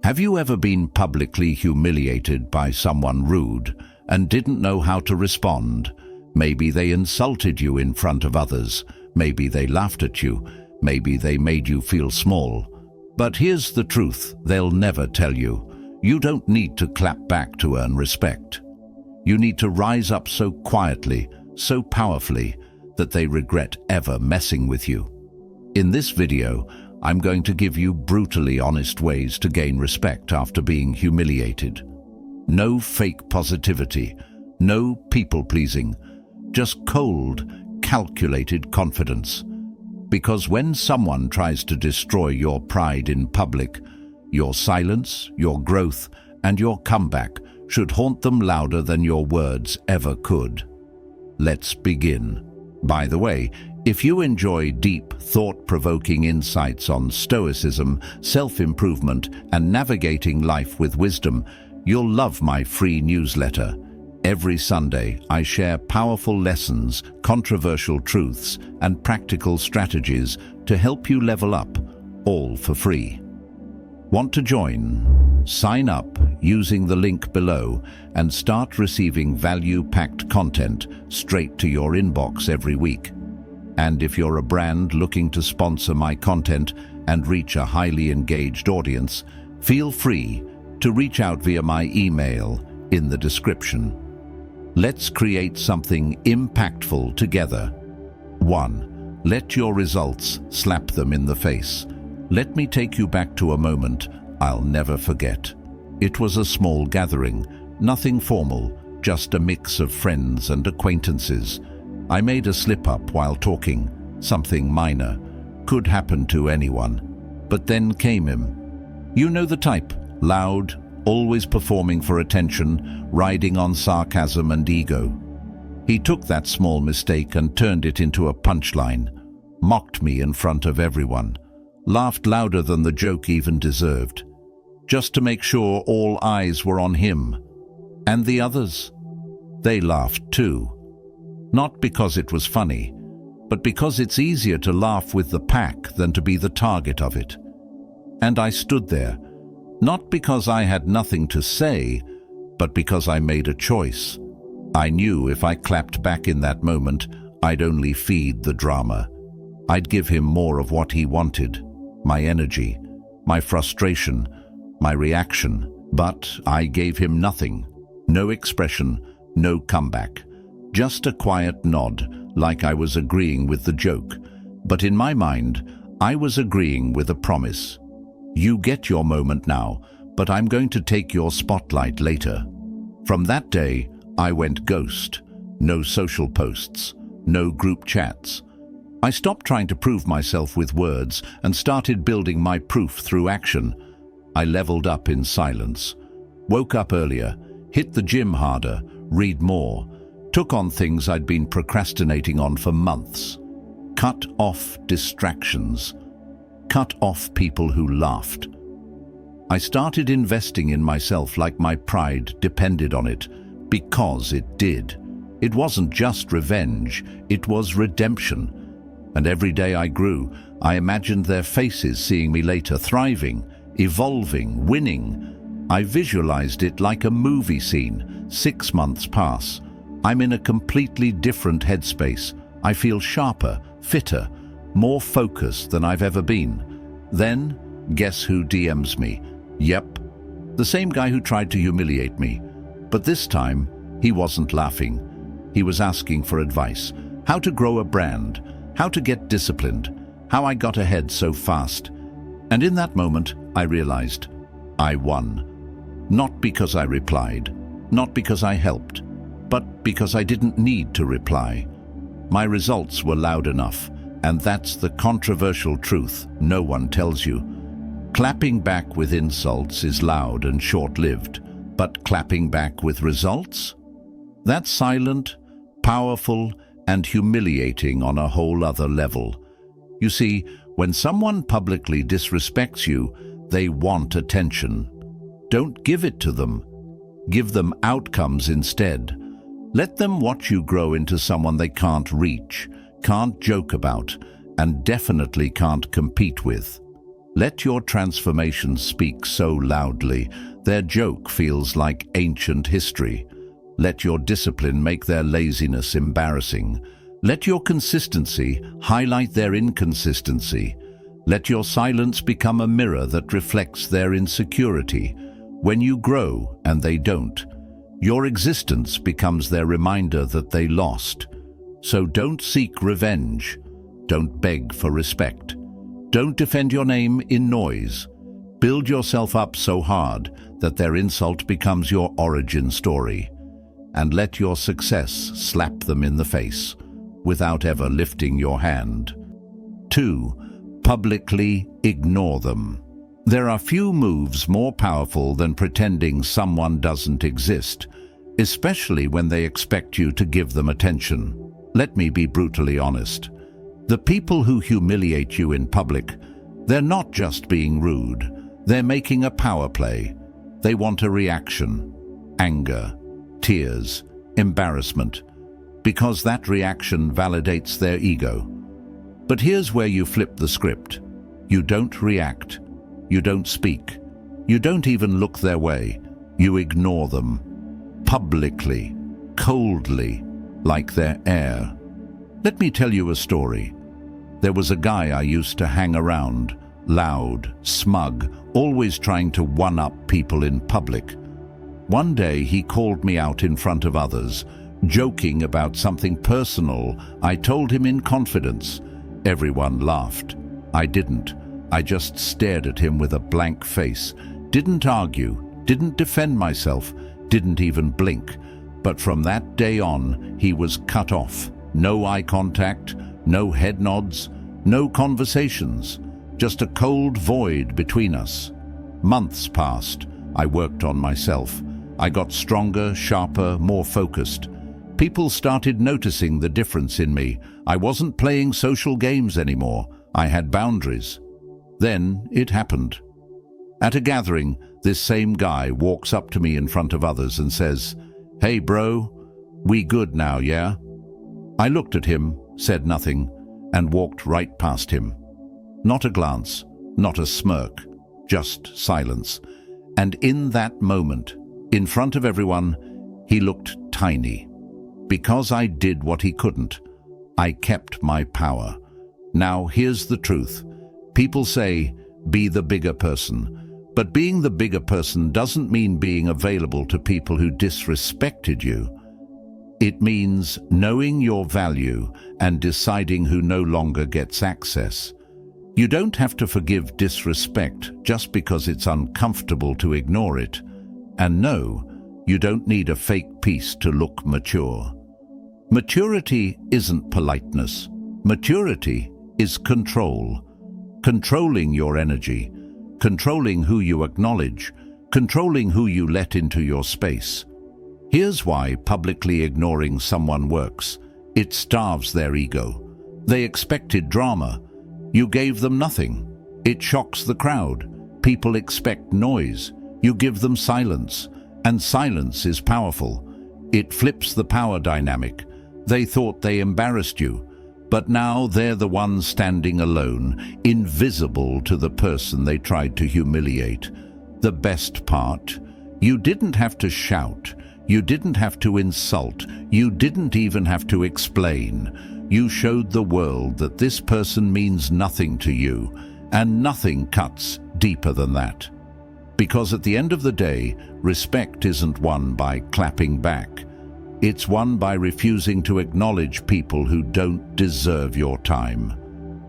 Have you ever been publicly humiliated by someone rude and didn't know how to respond? Maybe they insulted you in front of others. Maybe they laughed at you. Maybe they made you feel small. But here's the truth they'll never tell you. You don't need to clap back to earn respect. You need to rise up so quietly, so powerfully, that they regret ever messing with you. In this video, I'm going to give you brutally honest ways to gain respect after being humiliated. No fake positivity, no people-pleasing, just cold, calculated confidence. Because when someone tries to destroy your pride in public, your silence, your growth, and your comeback should haunt them louder than your words ever could. Let's begin. By the way, if you enjoy deep, thought-provoking insights on stoicism, self-improvement, and navigating life with wisdom, you'll love my free newsletter. Every Sunday, I share powerful lessons, controversial truths, and practical strategies to help you level up, all for free. Want to join? Sign up using the link below and start receiving value-packed content straight to your inbox every week. And if you're a brand looking to sponsor my content and reach a highly engaged audience, feel free to reach out via my email in the description. Let's create something impactful together. 1. Let your results slap them in the face. Let me take you back to a moment I'll never forget. It was a small gathering, nothing formal, just a mix of friends and acquaintances. I made a slip-up while talking, something minor. Could happen to anyone. But then came him. You know the type, loud, always performing for attention, riding on sarcasm and ego. He took that small mistake and turned it into a punchline, mocked me in front of everyone, laughed louder than the joke even deserved, just to make sure all eyes were on him. And the others? They laughed too. Not because it was funny, but because it's easier to laugh with the pack than to be the target of it. And I stood there, not because I had nothing to say, but because I made a choice. I knew if I clapped back in that moment, I'd only feed the drama. I'd give him more of what he wanted, my energy, my frustration, my reaction. But I gave him nothing. No expression, no comeback. Just a quiet nod, like I was agreeing with the joke. But in my mind, I was agreeing with a promise. You get your moment now, but I'm going to take your spotlight later. From that day, I went ghost. No social posts, no group chats. I stopped trying to prove myself with words and started building my proof through action. I leveled up in silence. Woke up earlier, hit the gym harder, read more, took on things I'd been procrastinating on for months. Cut off distractions. Cut off people who laughed. I started investing in myself like my pride depended on it, because it did. It wasn't just revenge, it was redemption. And every day I grew, I imagined their faces seeing me later thriving, evolving, winning. I visualized it like a movie scene. 6 months pass. I'm in a completely different headspace. I feel sharper, fitter, more focused than I've ever been. Then, guess who DMs me? Yep, the same guy who tried to humiliate me. But this time, he wasn't laughing. He was asking for advice. How to grow a brand, how to get disciplined, how I got ahead so fast. And in that moment, I realized I won. Not because I replied, not because I helped, but because I didn't need to reply. My results were loud enough. And that's the controversial truth no one tells you. Clapping back with insults is loud and short-lived, but clapping back with results? That's silent, powerful, and humiliating on a whole other level. You see, when someone publicly disrespects you, they want attention. Don't give it to them. Give them outcomes instead. Let them watch you grow into someone they can't reach, can't joke about, and definitely can't compete with. Let your transformation speak so loudly, their joke feels like ancient history. Let your discipline make their laziness embarrassing. Let your consistency highlight their inconsistency. Let your silence become a mirror that reflects their insecurity. When you grow and they don't, your existence becomes their reminder that they lost. So don't seek revenge. Don't beg for respect. Don't defend your name in noise. Build yourself up so hard that their insult becomes your origin story. And let your success slap them in the face without ever lifting your hand. 2. Publicly ignore them. There are few moves more powerful than pretending someone doesn't exist, especially when they expect you to give them attention. Let me be brutally honest. The people who humiliate you in public, they're not just being rude. They're making a power play. They want a reaction. Anger, tears, embarrassment, because that reaction validates their ego. But here's where you flip the script. You don't react. You don't speak. You don't even look their way. You ignore them. Publicly, coldly, like they're air. Let me tell you a story. There was a guy I used to hang around, loud, smug, always trying to one-up people in public. One day he called me out in front of others, joking about something personal I told him in confidence. Everyone laughed. I didn't. I just stared at him with a blank face, didn't argue, didn't defend myself, didn't even blink. But from that day on, he was cut off. No eye contact, no head nods, no conversations, just a cold void between us. Months passed. I worked on myself. I got stronger, sharper, more focused. People started noticing the difference in me. I wasn't playing social games anymore. I had boundaries. Then it happened. At a gathering, this same guy walks up to me in front of others and says, "Hey bro, we good now, yeah?" I looked at him, said nothing, and walked right past him. Not a glance, not a smirk, just silence. And in that moment, in front of everyone, he looked tiny. Because I did what he couldn't, I kept my power. Now here's the truth. People say, be the bigger person. But being the bigger person doesn't mean being available to people who disrespected you. It means knowing your value and deciding who no longer gets access. You don't have to forgive disrespect just because it's uncomfortable to ignore it. And no, you don't need a fake peace to look mature. Maturity isn't politeness. Maturity is control. Controlling your energy, controlling who you acknowledge, controlling who you let into your space. Here's why publicly ignoring someone works. It starves their ego. They expected drama. You gave them nothing. It shocks the crowd. People expect noise. You give them silence. And silence is powerful. It flips the power dynamic. They thought they embarrassed you, but now they're the ones standing alone, invisible to the person they tried to humiliate. The best part, you didn't have to shout. You didn't have to insult. You didn't even have to explain. You showed the world that this person means nothing to you, and nothing cuts deeper than that. Because at the end of the day, respect isn't won by clapping back. It's won by refusing to acknowledge people who don't deserve your time.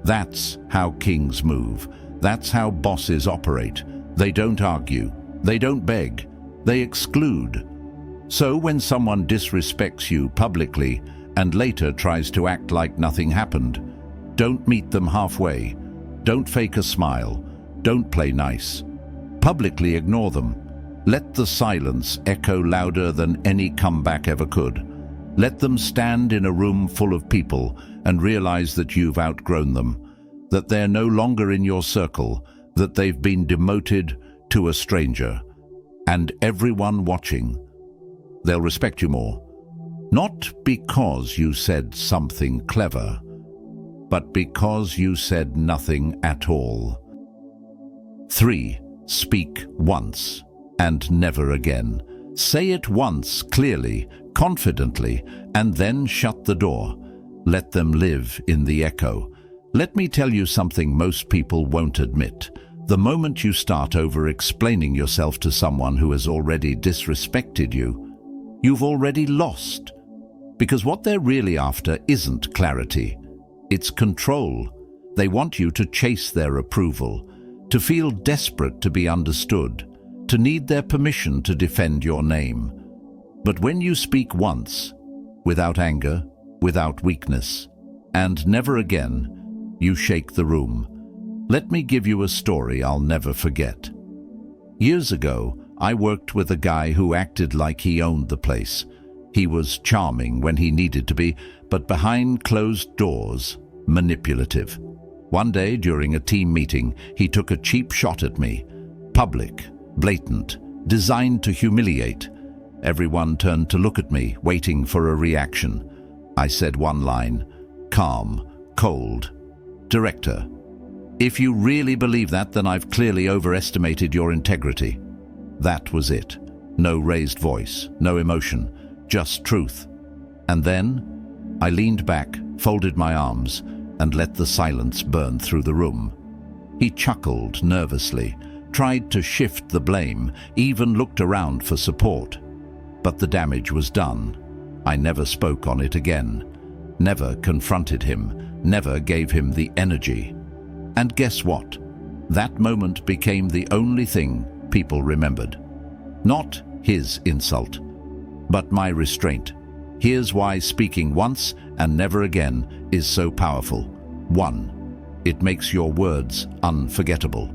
That's how kings move. That's how bosses operate. They don't argue. They don't beg. They exclude. So when someone disrespects you publicly and later tries to act like nothing happened, don't meet them halfway. Don't fake a smile. Don't play nice. Publicly ignore them. Let the silence echo louder than any comeback ever could. Let them stand in a room full of people and realize that you've outgrown them, that they're no longer in your circle, that they've been demoted to a stranger. And everyone watching, they'll respect you more. Not because you said something clever, but because you said nothing at all. 3. Speak once and never again. Say it once clearly, confidently, and then shut the door. Let them live in the echo. Let me tell you something most people won't admit. The moment you start over-explaining yourself to someone who has already disrespected you, you've already lost. Because what they're really after isn't clarity. It's control. They want you to chase their approval, to feel desperate to be understood, to need their permission to defend your name. But when you speak once, without anger, without weakness, and never again, you shake the room. Let me give you a story I'll never forget. Years ago, I worked with a guy who acted like he owned the place. He was charming when he needed to be, but behind closed doors, manipulative. One day during a team meeting, he took a cheap shot at me. Public, blatant, designed to humiliate. Everyone turned to look at me, waiting for a reaction. I said one line, calm, cold. "Director, if you really believe that, then I've clearly overestimated your integrity." That was it. No raised voice, no emotion, just truth. And then I leaned back, folded my arms, and let the silence burn through the room. He chuckled nervously, tried to shift the blame, even looked around for support. But the damage was done. I never spoke on it again, never confronted him, never gave him the energy. And guess what? That moment became the only thing people remembered. Not his insult, but my restraint. Here's why speaking once and never again is so powerful. 1. It makes your words unforgettable.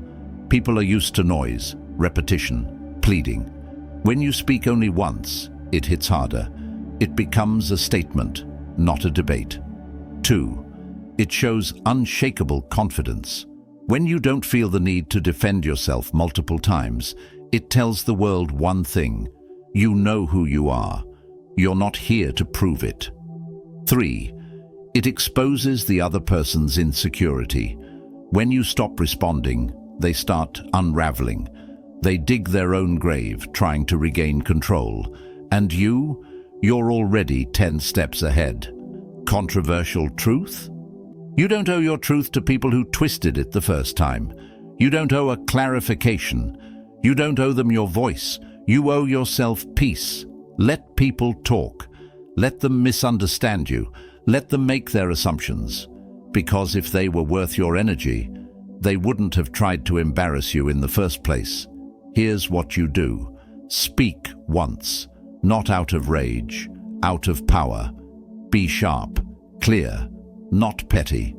People are used to noise, repetition, pleading. When you speak only once, it hits harder. It becomes a statement, not a debate. 2. It shows unshakable confidence. When you don't feel the need to defend yourself multiple times, it tells the world one thing: you know who you are. You're not here to prove it. 3. It exposes the other person's insecurity. When you stop responding, they start unraveling. They dig their own grave, trying to regain control. And you're already 10 steps ahead. Controversial truth? You don't owe your truth to people who twisted it the first time. You don't owe a clarification. You don't owe them your voice. You owe yourself peace. Let people talk. Let them misunderstand you. Let them make their assumptions. Because if they were worth your energy, they wouldn't have tried to embarrass you in the first place. Here's what you do. Speak once, not out of rage, out of power. Be sharp, clear, not petty.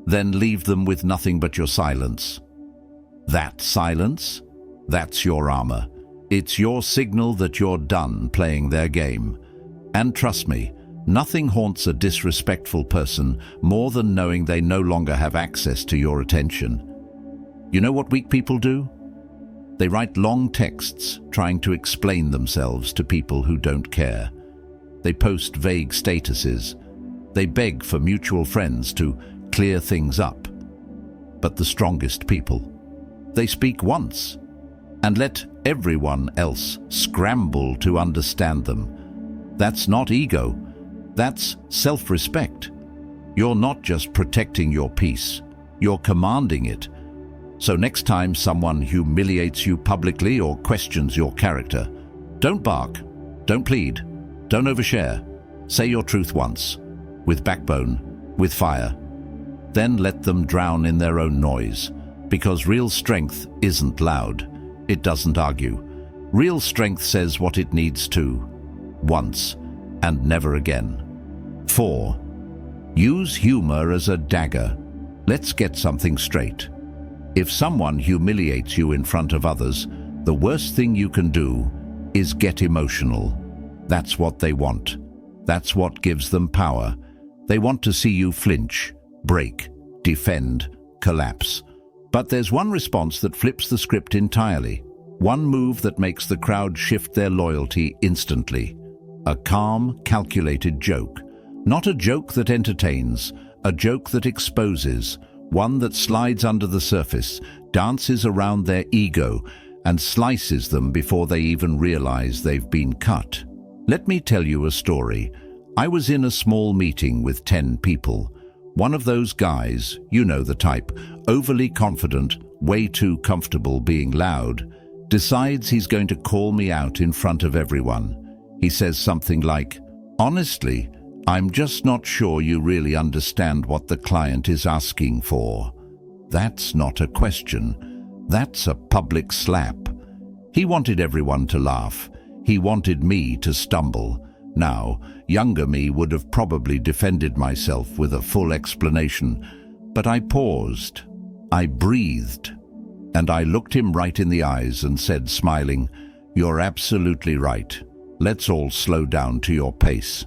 Then leave them with nothing but your silence. That silence? That's your armor. It's your signal that you're done playing their game. And trust me, nothing haunts a disrespectful person more than knowing they no longer have access to your attention. You know what weak people do? They write long texts trying to explain themselves to people who don't care. They post vague statuses. They beg for mutual friends to clear things up. But the strongest people, they speak once and let everyone else scramble to understand them. That's not ego. That's self-respect. You're not just protecting your peace, you're commanding it. So next time someone humiliates you publicly or questions your character, don't bark, don't plead, don't overshare. Say your truth once, with backbone, with fire. Then let them drown in their own noise, because real strength isn't loud. It doesn't argue. Real strength says what it needs to, once and never again. 4. Use humor as a dagger. Let's get something straight. If someone humiliates you in front of others, the worst thing you can do is get emotional. That's what they want. That's what gives them power. They want to see you flinch, break, defend, collapse. But there's one response that flips the script entirely. One move that makes the crowd shift their loyalty instantly. A calm, calculated joke. Not a joke that entertains, a joke that exposes. one that slides under the surface, dances around their ego, and slices them before they even realize they've been cut. Let me tell you a story. I was in a small meeting with 10 people. One of those guys, you know the type, overly confident, way too comfortable being loud, decides he's going to call me out in front of everyone. He says something like, "Honestly, I'm just not sure you really understand what the client is asking for." That's not a question. That's a public slap. He wanted everyone to laugh. He wanted me to stumble. Now, younger me would have probably defended myself with a full explanation, but I paused. I breathed, and I looked him right in the eyes and said, smiling, "You're absolutely right. Let's all slow down to your pace."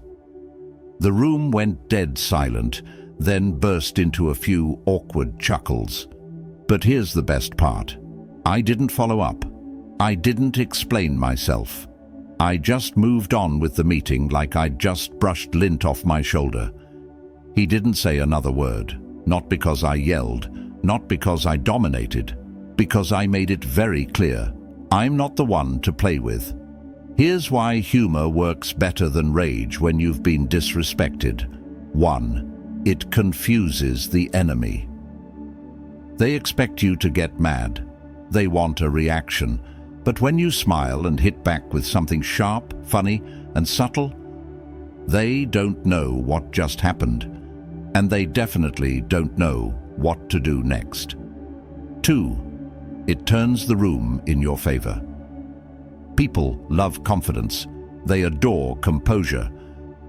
The room went dead silent, then burst into a few awkward chuckles. But here's the best part. I didn't follow up. I didn't explain myself. I just moved on with the meeting like I'd just brushed lint off my shoulder. He didn't say another word, not because I yelled, not because I dominated, because I made it very clear. I'm not the one to play with. Here's why humor works better than rage when you've been disrespected. 1. It confuses the enemy. They expect you to get mad. They want a reaction. But when you smile and hit back with something sharp, funny, and subtle, they don't know what just happened, and they definitely don't know what to do next. 2. It turns the room in your favor. People love confidence. They adore composure.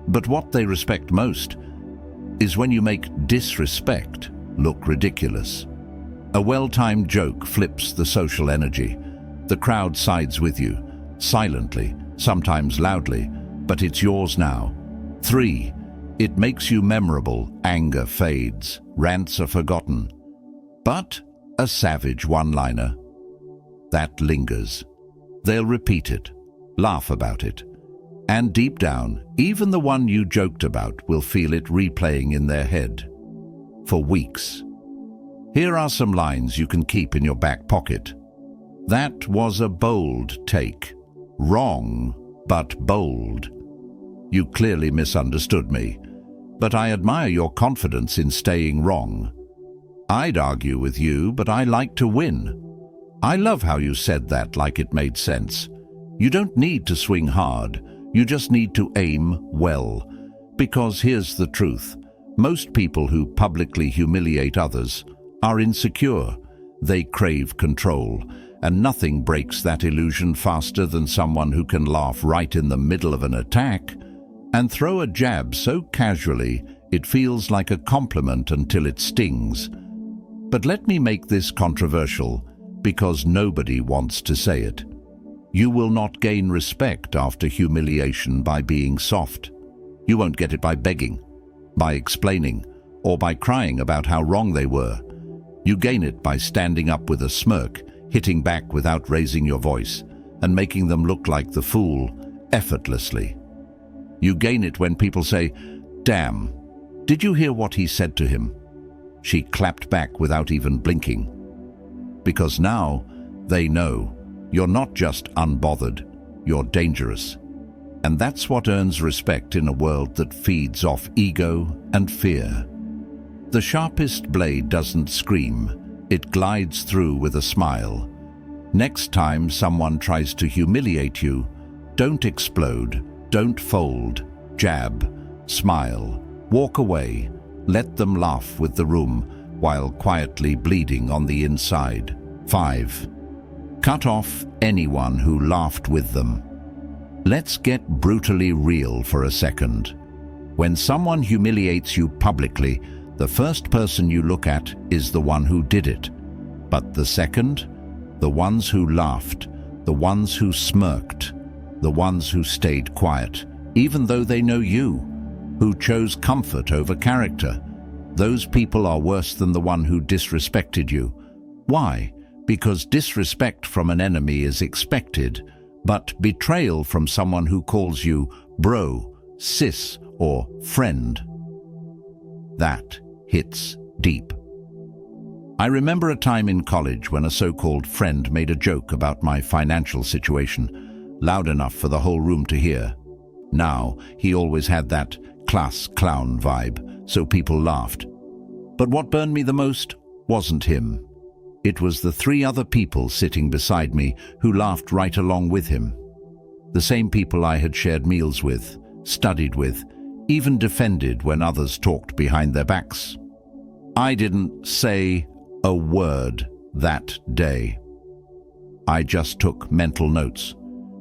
But what they respect most is when you make disrespect look ridiculous. A well-timed joke flips the social energy. The crowd sides with you, silently, sometimes loudly, but it's yours now. 3. It makes you memorable. Anger fades. Rants are forgotten. But a savage one-liner, that lingers. They'll repeat it, laugh about it, and deep down, even the one you joked about will feel it replaying in their head for weeks. Here are some lines you can keep in your back pocket. "That was a bold take. Wrong, but bold. You clearly misunderstood me, but I admire your confidence in staying wrong. I'd argue with you, but I like to win. I love how you said that like it made sense. You don't need to swing hard, you just need to aim well. Because here's the truth. Most people who publicly humiliate others are insecure. They crave control, and nothing breaks that illusion faster than someone who can laugh right in the middle of an attack and throw a jab so casually it feels like a compliment until it stings. But let me make this controversial, because nobody wants to say it. You will not gain respect after humiliation by being soft. You won't get it by begging, by explaining, or by crying about how wrong they were. You gain it by standing up with a smirk, hitting back without raising your voice, and making them look like the fool effortlessly. You gain it when people say, "Damn, did you hear what he said to him?" She clapped back without even blinking. Because now they know you're not just unbothered, you're dangerous. And that's what earns respect in a world that feeds off ego and fear. The sharpest blade doesn't scream, it glides through with a smile. Next time someone tries to humiliate you, don't explode, don't fold, jab, smile, walk away, let them laugh with the room while quietly bleeding on the inside. 5. Cut off anyone who laughed with them. Let's get brutally real for a second. When someone humiliates you publicly, the first person you look at is the one who did it. But the second, the ones who laughed, the ones who smirked, the ones who stayed quiet, even though they know you, who chose comfort over character. Those people are worse than the one who disrespected you. Why? Because disrespect from an enemy is expected, but betrayal from someone who calls you bro, sis, or friend, that hits deep. I remember a time in college when a so-called friend made a joke about my financial situation, loud enough for the whole room to hear. Now, he always had that class clown vibe, so people laughed. But what burned me the most wasn't him. It was the 3 other people sitting beside me who laughed right along with him. The same people I had shared meals with, studied with, even defended when others talked behind their backs. I didn't say a word that day. I just took mental notes.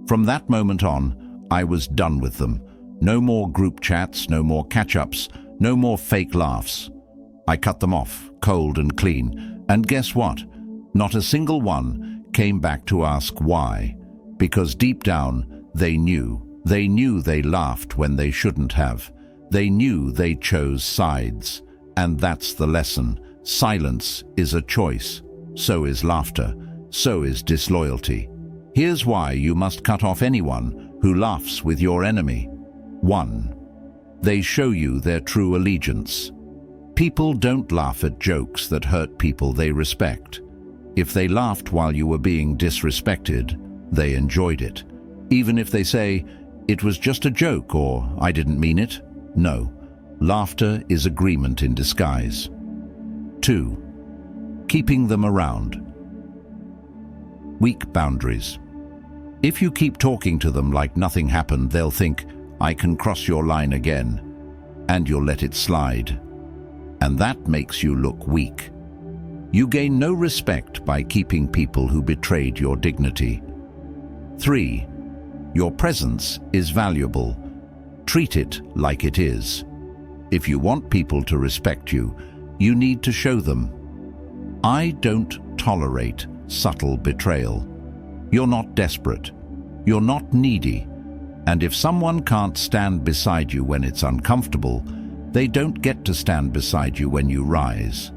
From that moment on, I was done with them. No more group chats, no more catch-ups, no more fake laughs. I cut them off, cold and clean. And guess what? Not a single one came back to ask why. Because deep down, they knew. They knew they laughed when they shouldn't have. They knew they chose sides. And that's the lesson. Silence is a choice. So is laughter. So is disloyalty. Here's why you must cut off anyone who laughs with your enemy. 1. They show you their true allegiance. People don't laugh at jokes that hurt people they respect. If they laughed while you were being disrespected, they enjoyed it. Even if they say, "It was just a joke," or "I didn't mean it." No, laughter is agreement in disguise. 2. Keeping them around. Weak boundaries. If you keep talking to them like nothing happened, they'll think, "I can cross your line again," and you'll let it slide. And that makes you look weak. You gain no respect by keeping people who betrayed your dignity. 3. Your presence is valuable. Treat it like it is. If you want people to respect you, you need to show them. I don't tolerate subtle betrayal. You're not desperate. You're not needy. And if someone can't stand beside you when it's uncomfortable, they don't get to stand beside you when you rise.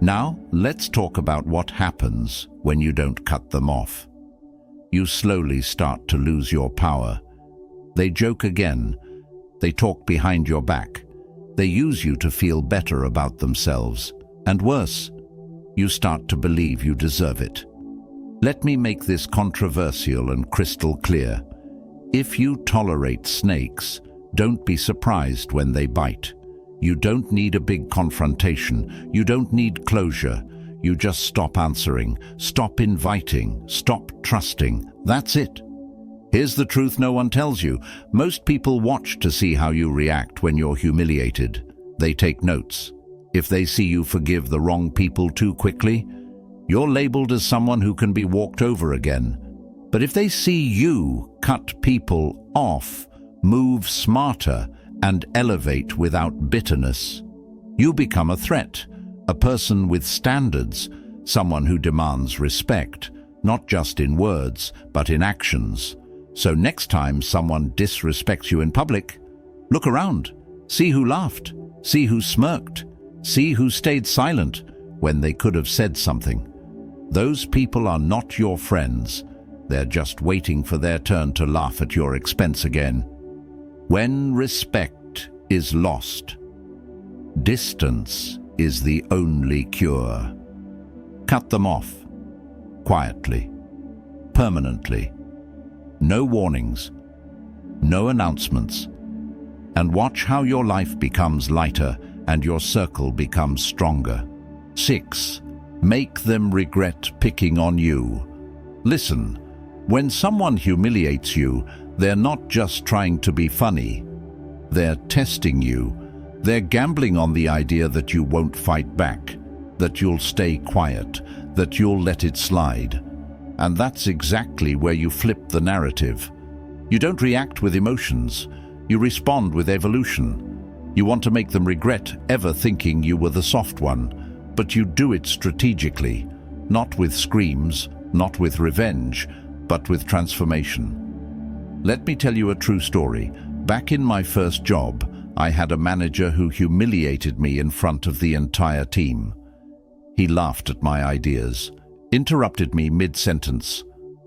Now, let's talk about what happens when you don't cut them off. You slowly start to lose your power. They joke again. They talk behind your back. They use you to feel better about themselves. And worse, you start to believe you deserve it. Let me make this controversial and crystal clear. If you tolerate snakes, don't be surprised when they bite. You don't need a big confrontation. You don't need closure. You just stop answering, stop inviting, stop trusting. That's it. Here's the truth no one tells you. Most people watch to see how you react when you're humiliated. They take notes. If they see you forgive the wrong people too quickly, you're labeled as someone who can be walked over again. But if they see you cut people off, move smarter, and elevate without bitterness, you become a threat, a person with standards, someone who demands respect, not just in words, but in actions. So next time someone disrespects you in public, look around, see who laughed, see who smirked, see who stayed silent when they could have said something. Those people are not your friends. They're just waiting for their turn to laugh at your expense again. When respect is lost, distance is the only cure. Cut them off, quietly, permanently. No warnings, no announcements, and watch how your life becomes lighter and your circle becomes stronger. 6. Make them regret picking on you. Listen, when someone humiliates you, they're not just trying to be funny. They're testing you. They're gambling on the idea that you won't fight back, that you'll stay quiet, that you'll let it slide. And that's exactly where you flip the narrative. You don't react with emotions. You respond with evolution. You want to make them regret ever thinking you were the soft one, but you do it strategically, not with screams, not with revenge, but with transformation. Let me tell you a true story. Back in my first job, I had a manager who humiliated me in front of the entire team. He laughed at my ideas, interrupted me mid-sentence.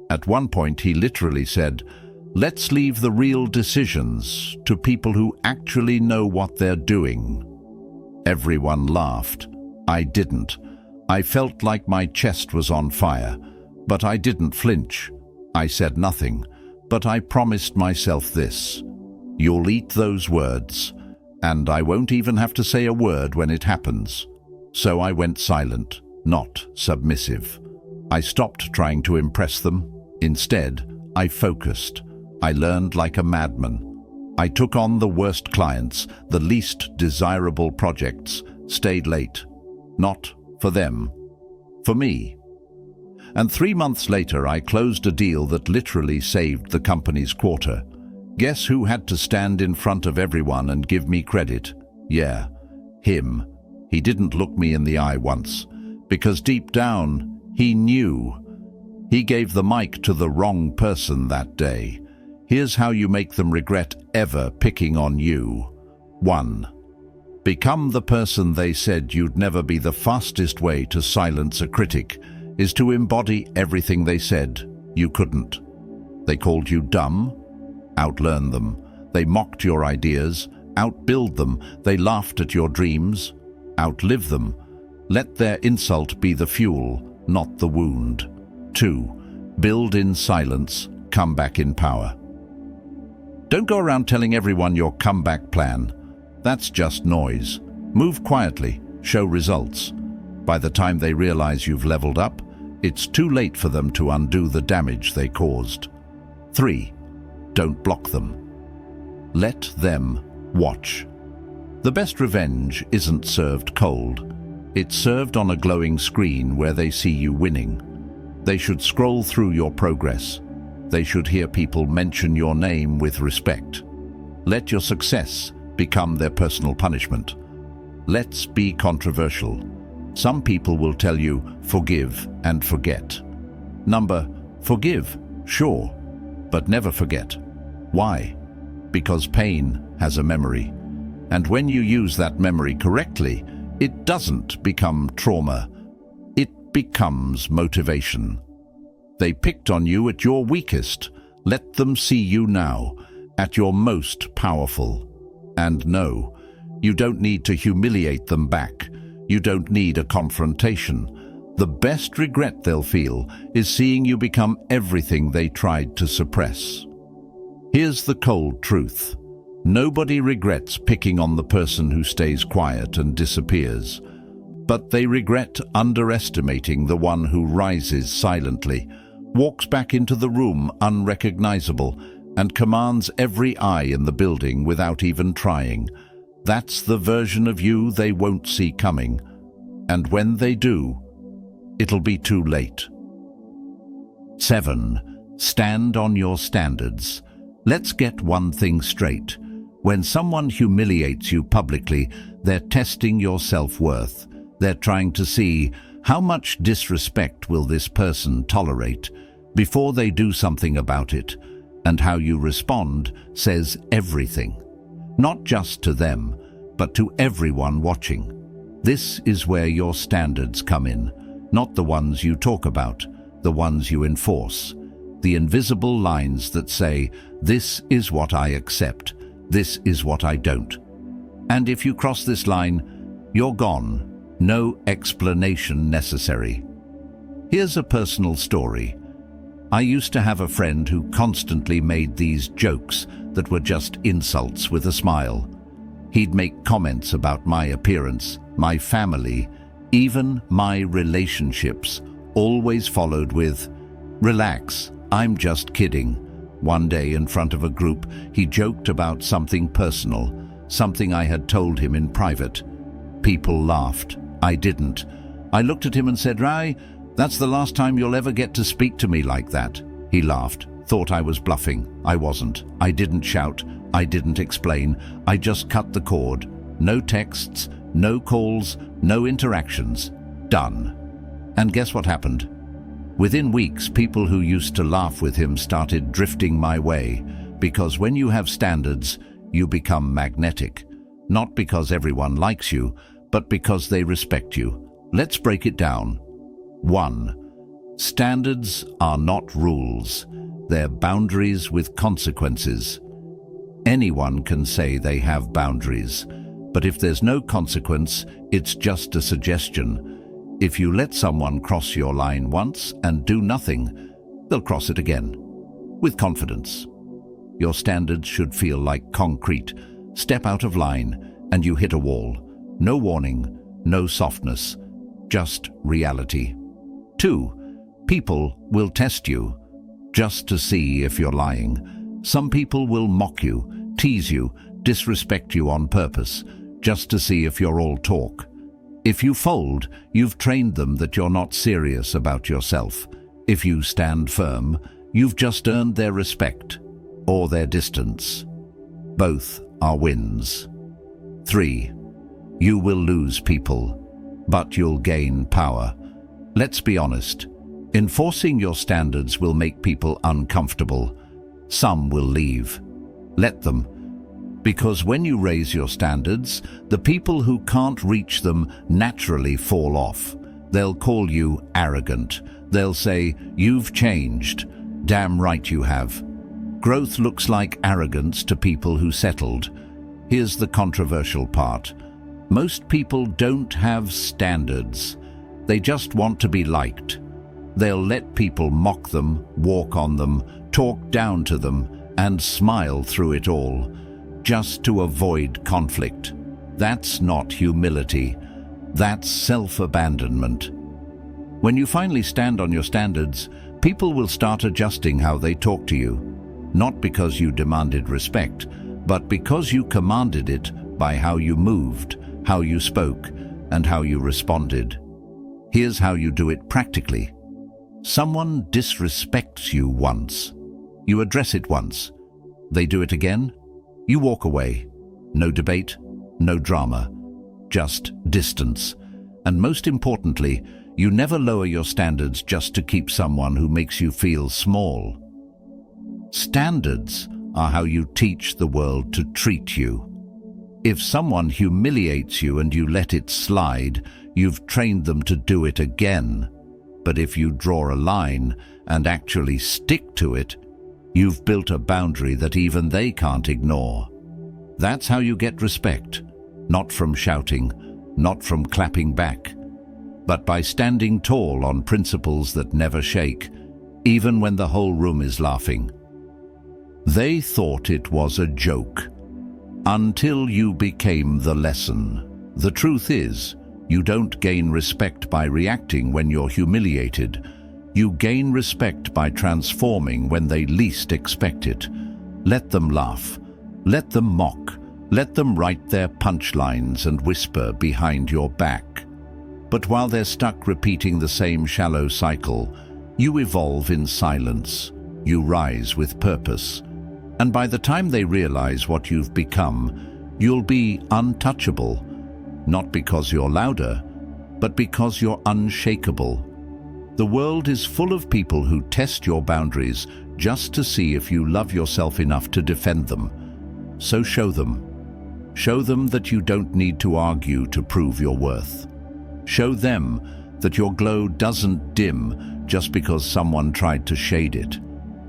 At one point, he literally said, "Let's leave the real decisions to people who actually know what they're doing." Everyone laughed. I didn't. I felt like my chest was on fire, but I didn't flinch. I said nothing, but I promised myself this: you'll eat those words, and I won't even have to say a word when it happens. So I went silent, not submissive. I stopped trying to impress them. Instead, I focused. I learned like a madman. I took on the worst clients, the least desirable projects, stayed late. Not for them, for me. And 3 months later, I closed a deal that literally saved the company's quarter. Guess who had to stand in front of everyone and give me credit? Yeah, him. He didn't look me in the eye once, because deep down, he knew. He gave the mic to the wrong person that day. Here's how you make them regret ever picking on you. 1. Become the person they said you'd never be. The fastest way to silence a critic is to embody everything they said you couldn't. They called you dumb? Outlearn them. They mocked your ideas? Outbuild them. They laughed at your dreams? Outlive them. Let their insult be the fuel, not the wound. 2. Build in silence, come back in power. Don't go around telling everyone your comeback plan. That's just noise. Move quietly, show results. By the time they realize you've leveled up, it's too late for them to undo the damage they caused. 3. Don't block them. Let them watch. The best revenge isn't served cold. It's served on a glowing screen where they see you winning. They should scroll through your progress. They should hear people mention your name with respect. Let your success become their personal punishment. Let's be controversial. Some people will tell you, forgive and forget. Forgive, sure, but never forget. Why? Because pain has a memory. And when you use that memory correctly, it doesn't become trauma. It becomes motivation. They picked on you at your weakest. Let them see you now, at your most powerful. And no, you don't need to humiliate them back. You don't need a confrontation. The best regret they'll feel is seeing you become everything they tried to suppress. Here's the cold truth. Nobody regrets picking on the person who stays quiet and disappears. But they regret underestimating the one who rises silently, walks back into the room unrecognizable, and commands every eye in the building without even trying. That's the version of you they won't see coming. And when they do, it'll be too late. 7. Stand on your standards. Let's get one thing straight. When someone humiliates you publicly, they're testing your self-worth. They're trying to see, how much disrespect will this person tolerate before they do something about it? And how you respond says everything. Not just to them, but to everyone watching. This is where your standards come in, not the ones you talk about, the ones you enforce. The invisible lines that say, this is what I accept, this is what I don't. And if you cross this line, you're gone. No explanation necessary. Here's a personal story. I used to have a friend who constantly made these jokes that were just insults with a smile. He'd make comments about my appearance, my family, even my relationships, always followed with, "Relax, I'm just kidding." One day in front of a group, he joked about something personal, something I had told him in private. People laughed. I didn't. I looked at him and said, "Rai, that's the last time you'll ever get to speak to me like that." He laughed, thought I was bluffing. I wasn't. I didn't shout. I didn't explain. I just cut the cord. No texts, no calls, no interactions. Done. And guess what happened? Within weeks, people who used to laugh with him started drifting my way, because when you have standards, you become magnetic. Not because everyone likes you, but because they respect you. Let's break it down. 1. Standards are not rules. They're boundaries with consequences. Anyone can say they have boundaries, but if there's no consequence, it's just a suggestion. If you let someone cross your line once and do nothing, they'll cross it again, with confidence. Your standards should feel like concrete. Step out of line and you hit a wall. No warning, no softness, just reality. 2. People will test you, just to see if you're lying. Some people will mock you, tease you, disrespect you on purpose, just to see if you're all talk. If you fold, you've trained them that you're not serious about yourself. If you stand firm, you've just earned their respect or their distance. Both are wins. 3. You will lose people, but you'll gain power. Let's be honest. Enforcing your standards will make people uncomfortable. Some will leave. Let them. Because when you raise your standards, the people who can't reach them naturally fall off. They'll call you arrogant. They'll say, "You've changed." Damn right you have. Growth looks like arrogance to people who settled. Here's the controversial part. Most people don't have standards. They just want to be liked. They'll let people mock them, walk on them, talk down to them, and smile through it all, just to avoid conflict. That's not humility. That's self-abandonment. When you finally stand on your standards, people will start adjusting how they talk to you. Not because you demanded respect, but because you commanded it by how you moved, how you spoke, and how you responded. Here's how you do it practically. Someone disrespects you once. You address it once. They do it again. You walk away. No debate, no drama, just distance. And most importantly, you never lower your standards just to keep someone who makes you feel small. Standards are how you teach the world to treat you. If someone humiliates you and you let it slide, you've trained them to do it again. But if you draw a line and actually stick to it, you've built a boundary that even they can't ignore. That's how you get respect, not from shouting, not from clapping back, but by standing tall on principles that never shake, even when the whole room is laughing. They thought it was a joke, until you became the lesson. The truth is, you don't gain respect by reacting when you're humiliated. You gain respect by transforming when they least expect it. Let them laugh. Let them mock. Let them write their punchlines and whisper behind your back. But while they're stuck repeating the same shallow cycle, you evolve in silence. You rise with purpose. And by the time they realize what you've become, you'll be untouchable. Not because you're louder, but because you're unshakable. The world is full of people who test your boundaries just to see if you love yourself enough to defend them. So show them. Show them that you don't need to argue to prove your worth. Show them that your glow doesn't dim just because someone tried to shade it.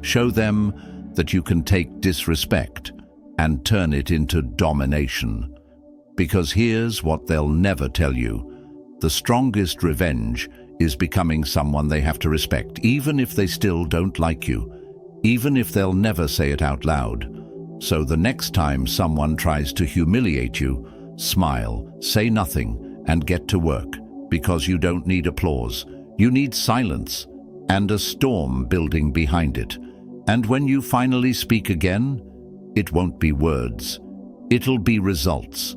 Show them that you can take disrespect and turn it into domination. Because here's what they'll never tell you. The strongest revenge is becoming someone they have to respect, even if they still don't like you, even if they'll never say it out loud. So the next time someone tries to humiliate you, smile, say nothing, and get to work, because you don't need applause. You need silence and a storm building behind it. And when you finally speak again, it won't be words. It'll be results.